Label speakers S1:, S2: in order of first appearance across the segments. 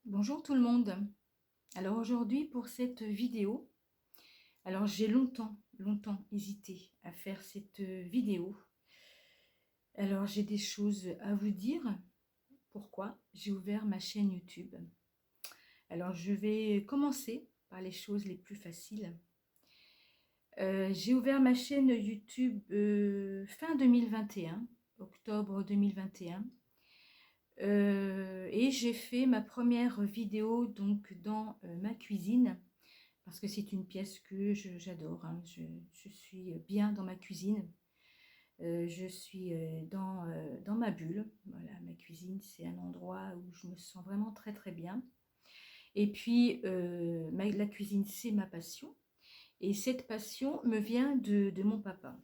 S1: Bonjour tout le monde. Alors aujourd'hui pour cette vidéo, alors j'ai longtemps hésité à faire cette vidéo. Alors j'ai des choses à vous dire. Pourquoi j'ai ouvert ma chaîne YouTube. Alors je vais commencer par les choses les plus faciles. J'ai ouvert ma chaîne YouTube fin 2021, octobre 2021. Et j'ai fait ma première vidéo donc dans ma cuisine parce que c'est une pièce que j'adore, hein. Je suis bien dans ma cuisine, je suis dans ma bulle. Voilà, ma cuisine, c'est un endroit où je me sens vraiment très bien. Et puis, la cuisine, c'est ma passion. Et cette passion me vient de mon papa.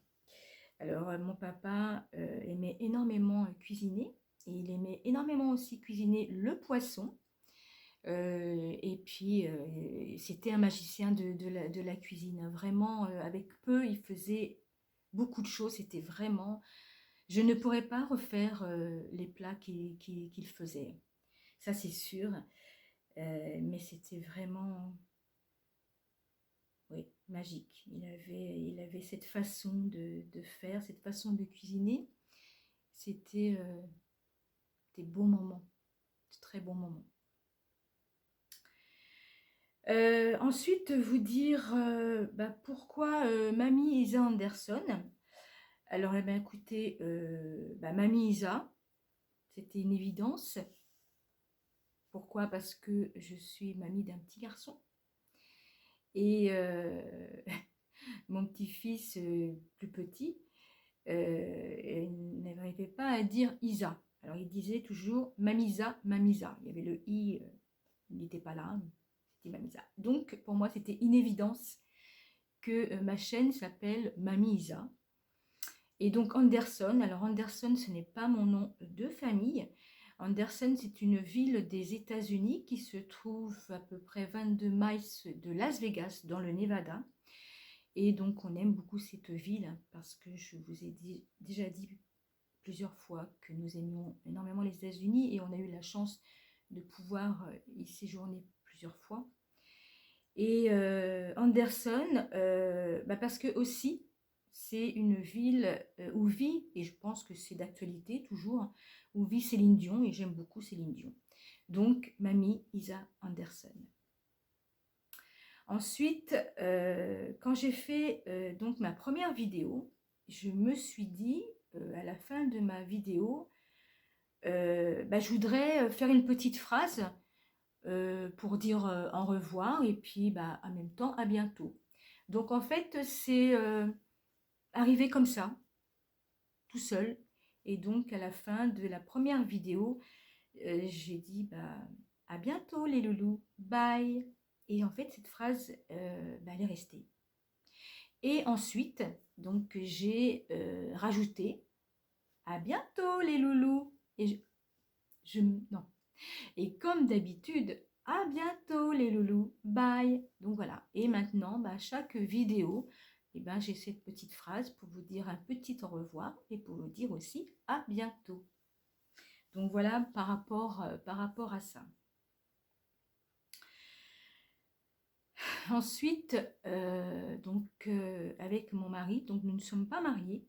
S1: Alors, mon papa aimait énormément cuisiner. Et il aimait énormément aussi cuisiner le poisson. Et puis, c'était un magicien de la cuisine, hein. Vraiment, avec peu, il faisait beaucoup de choses. C'était vraiment... Je ne pourrais pas refaire les plats qu'il faisait. Ça, c'est sûr. Mais c'était vraiment, oui, magique. Il avait cette façon de faire, cette façon de cuisiner. C'était des beaux moments, de très bons moments. Ensuite, vous dire pourquoi Mamie Isa Anderson. Alors, eh bien, écoutez, Mamie Isa, c'était une évidence. Pourquoi? Parce que je suis mamie d'un petit garçon. Et mon petit-fils plus petit n'arrivait pas à dire Isa. Alors, il disait toujours Mamisa, Mamisa. Il y avait le I, il n'était pas là, c'était Mamisa. Donc, pour moi, c'était une évidence que ma chaîne s'appelle Mamie Isa. Et donc Anderson, alors Anderson, ce n'est pas mon nom de famille. Anderson, c'est une ville des États-Unis qui se trouve à peu près 22 miles de Las Vegas, dans le Nevada. Et donc on aime beaucoup cette ville parce que je vous ai déjà dit plusieurs fois que nous aimions énormément les États-Unis et on a eu la chance de pouvoir y séjourner plusieurs fois. Et Anderson, parce que aussi, c'est une ville où vit, et je pense que c'est d'actualité toujours, où vit Céline Dion, et j'aime beaucoup Céline Dion. Donc, Mamie Isa Anderson. Ensuite, quand j'ai fait donc ma première vidéo, je me suis dit, à la fin de ma vidéo, je voudrais faire une petite phrase pour dire au revoir et puis en même temps à bientôt. Donc en fait c'est arrivé comme ça, tout seul. Et donc à la fin de la première vidéo, j'ai dit à bientôt les loulous, bye. Et en fait cette phrase, elle est restée. Et ensuite, donc j'ai rajouté à bientôt les loulous. Et non. Et comme d'habitude, à bientôt les loulous, bye. Donc voilà, et maintenant, à chaque vidéo, j'ai cette petite phrase pour vous dire un petit au revoir et pour vous dire aussi à bientôt. Donc voilà par rapport à ça. Ensuite, avec mon mari, donc nous ne sommes pas mariés,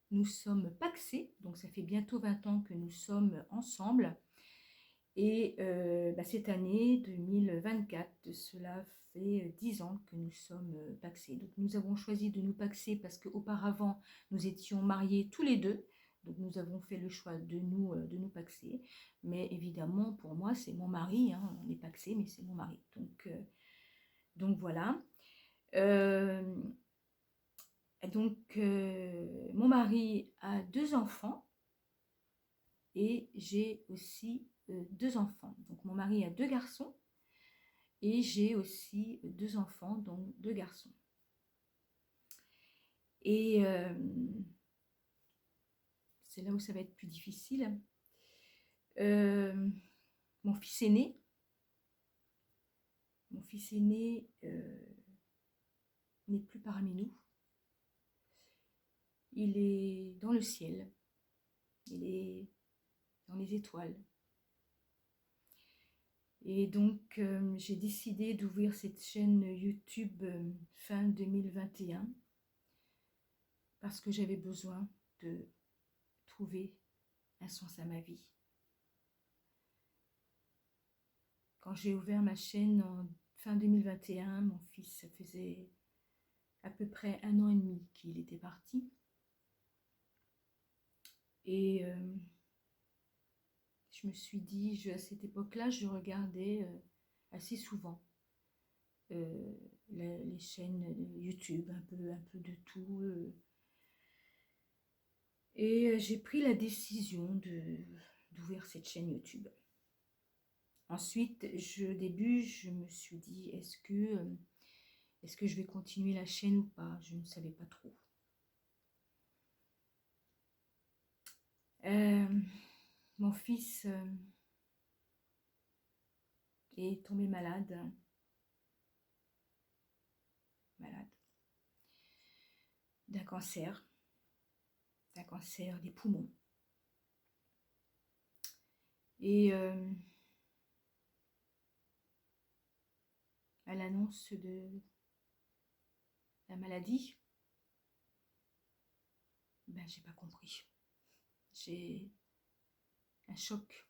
S1: nous sommes pacsés, donc ça fait bientôt 20 ans que nous sommes ensemble. Et cette année 2024, cela fait 10 ans que nous sommes pacsés. Donc nous avons choisi de nous paxer parce qu'auparavant nous étions mariés tous les deux. Donc nous avons fait le choix de nous paxer. Mais évidemment pour moi c'est mon mari, hein. On est paxé mais c'est mon mari. Donc voilà. Mon mari a 2 enfants et j'ai aussi 2 enfants. Donc mon mari a 2 garçons et j'ai aussi 2 enfants, donc 2 garçons. Et c'est là où ça va être plus difficile. Mon fils aîné n'est plus parmi nous. Il est dans le ciel, il est dans les étoiles. Et donc, j'ai décidé d'ouvrir cette chaîne YouTube fin 2021 parce que j'avais besoin de trouver un sens à ma vie. Quand j'ai ouvert ma chaîne en fin 2021, mon fils, ça faisait à peu près 1 an et demi qu'il était parti. Et je me suis dit, à cette époque-là, je regardais assez souvent les chaînes YouTube, un peu de tout. Et j'ai pris la décision d'ouvrir cette chaîne YouTube. Ensuite, au début, je me suis dit, est-ce que je vais continuer la chaîne ou pas? Je ne savais pas trop. Mon fils est tombé malade d'un cancer des poumons. Et à l'annonce de la maladie, ben j'ai pas compris. J'ai un choc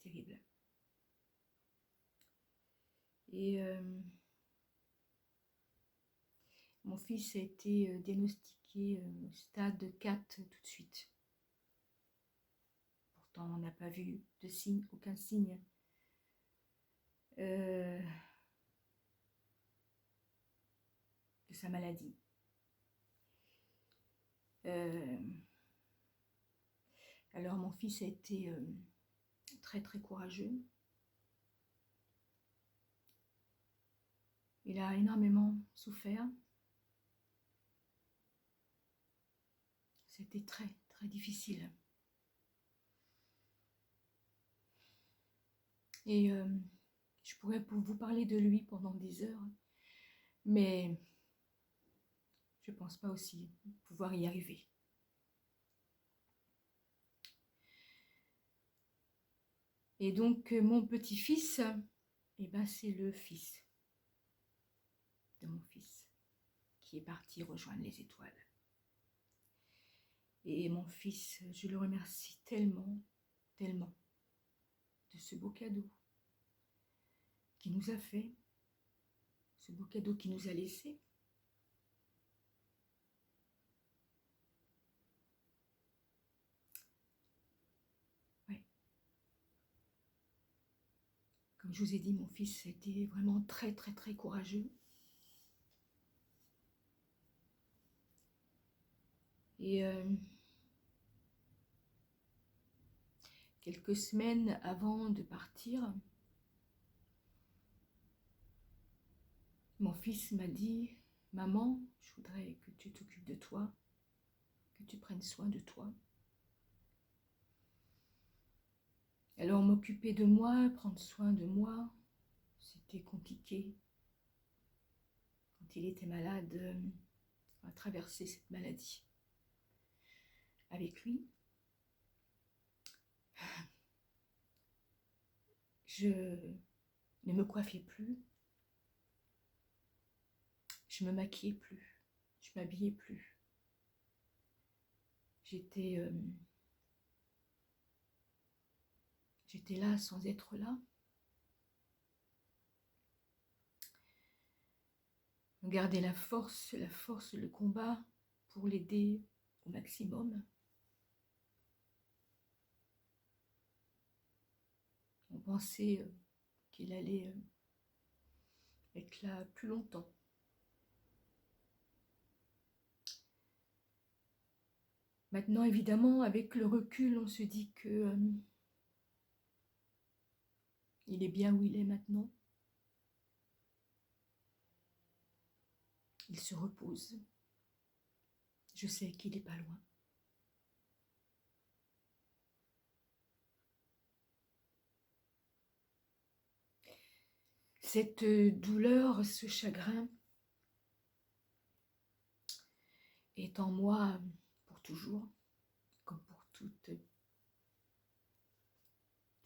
S1: terrible. Et mon fils a été diagnostiqué au stade 4 tout de suite. Pourtant, on n'a pas vu de signe, aucun signe de sa maladie. Alors mon fils a été très très courageux. Il a énormément souffert. C'était très très difficile. Et je pourrais vous parler de lui pendant des heures, mais je ne pense pas aussi pouvoir y arriver. Et donc mon petit-fils, eh ben, c'est le fils de mon fils qui est parti rejoindre les étoiles. Et mon fils, je le remercie tellement, tellement de ce beau cadeau qu'il nous a fait, ce beau cadeau qu'il nous a laissé. Ouais. Comme je vous ai dit, mon fils a été vraiment très très très courageux. Et quelques semaines avant de partir, mon fils m'a dit, « Maman, je voudrais que tu t'occupes de toi, que tu prennes soin de toi. » Alors m'occuper de moi, prendre soin de moi, c'était compliqué. Quand il était malade, on a traversé cette maladie avec lui. Je ne me coiffais plus, je me maquillais plus, je m'habillais plus. J'étais là sans être là. Garder la force, le combat pour l'aider au maximum. On pensait qu'il allait être là plus longtemps. Maintenant, évidemment, avec le recul, on se dit que il est bien où il est maintenant. Il se repose. Je sais qu'il n'est pas loin. Cette douleur, ce chagrin est en moi pour toujours, comme pour toutes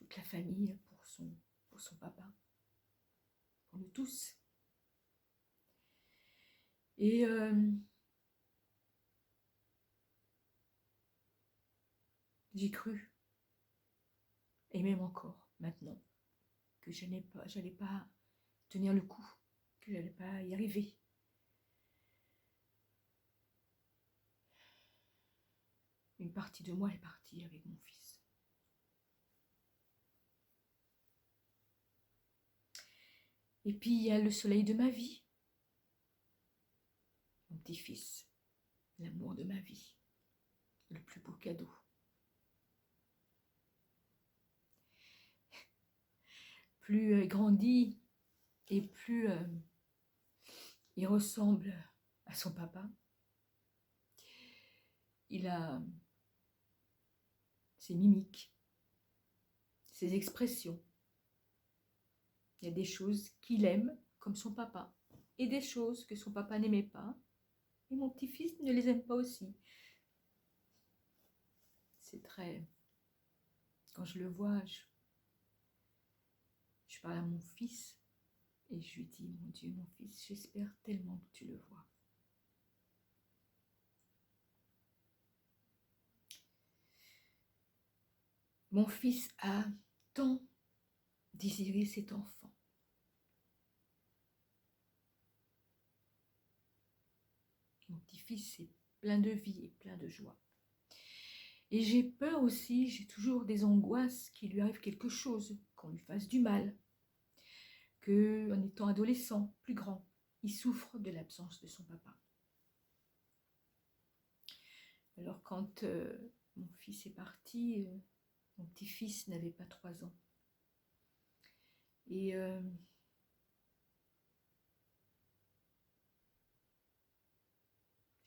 S1: toute la famille pour son papa, pour nous tous. Et j'ai cru, et même encore maintenant, que j'allais pas tenir le coup, que j'allais pas y arriver. Une partie de moi est partie avec mon fils. Et puis il y a le soleil de ma vie, mon petit-fils, l'amour de ma vie, le plus beau cadeau. Plus il grandit et plus il ressemble à son papa. Il a ses mimiques, ses expressions. Il y a des choses qu'il aime comme son papa et des choses que son papa n'aimait pas et mon petit-fils ne les aime pas aussi. C'est très... Quand je le vois, je parle à mon fils et je lui dis, mon Dieu, mon fils, j'espère tellement que tu le vois. Mon fils a tant désiré cet enfant. Mon petit-fils est plein de vie et plein de joie. Et j'ai peur aussi, j'ai toujours des angoisses qu'il lui arrive quelque chose, qu'on lui fasse du mal, qu'en étant adolescent, plus grand, il souffre de l'absence de son papa. Alors quand mon fils est parti, mon petit-fils n'avait pas 3 ans. Et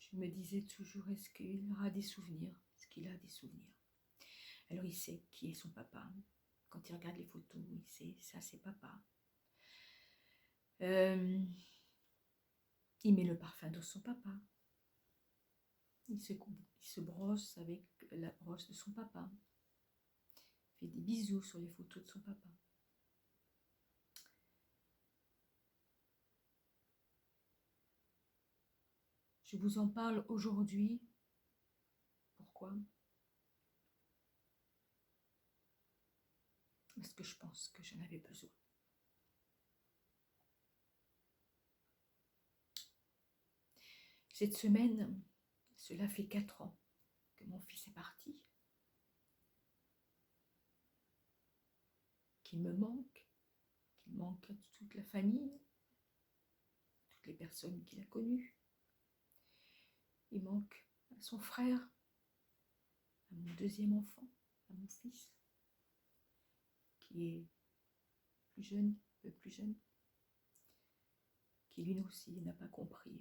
S1: je me disais toujours, est-ce qu'il aura des souvenirs? Est-ce qu'il a des souvenirs? Alors il sait qui est son papa. Quand il regarde les photos, il sait, ça c'est papa. Il met le parfum de son papa. Il se brosse avec la brosse de son papa. Il fait des bisous sur les photos de son papa. Je vous en parle aujourd'hui. Pourquoi? Parce que je pense que j'en avais besoin. Cette semaine, cela fait 4 ans que mon fils est parti. Qu'il me manque, qu'il manque à toute la famille, toutes les personnes qu'il a connues. Il manque à son frère, à mon deuxième enfant, à mon fils, qui est plus jeune, un peu plus jeune, qui lui aussi n'a pas compris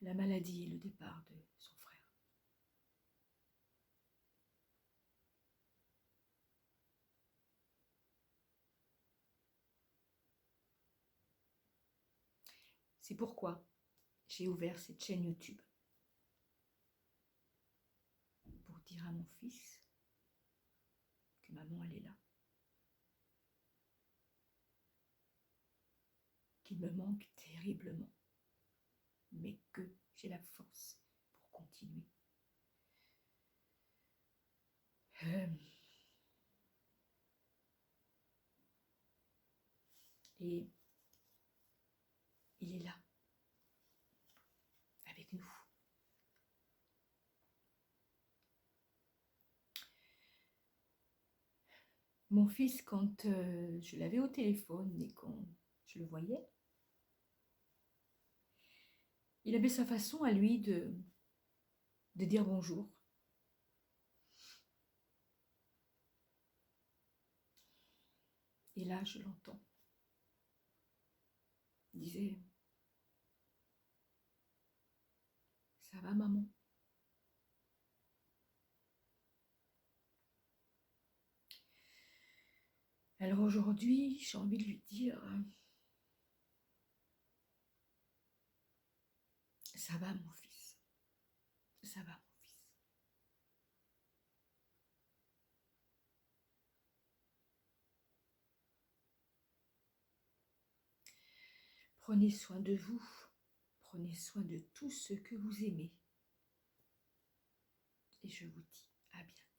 S1: la maladie et le départ de son frère. C'est pourquoi j'ai ouvert cette chaîne YouTube. Pour dire à mon fils que maman, elle est là. Qu'il me manque terriblement, mais que j'ai la force pour continuer. Et il est là, avec nous. Mon fils, quand je l'avais au téléphone et quand je le voyais, il avait sa façon à lui de dire bonjour. Et là, je l'entends. Il disait, ça va maman? Alors aujourd'hui, j'ai envie de lui dire, ça va mon fils, ça va mon fils. Prenez soin de vous. Prenez soin de tous ceux que vous aimez. Et je vous dis à bientôt.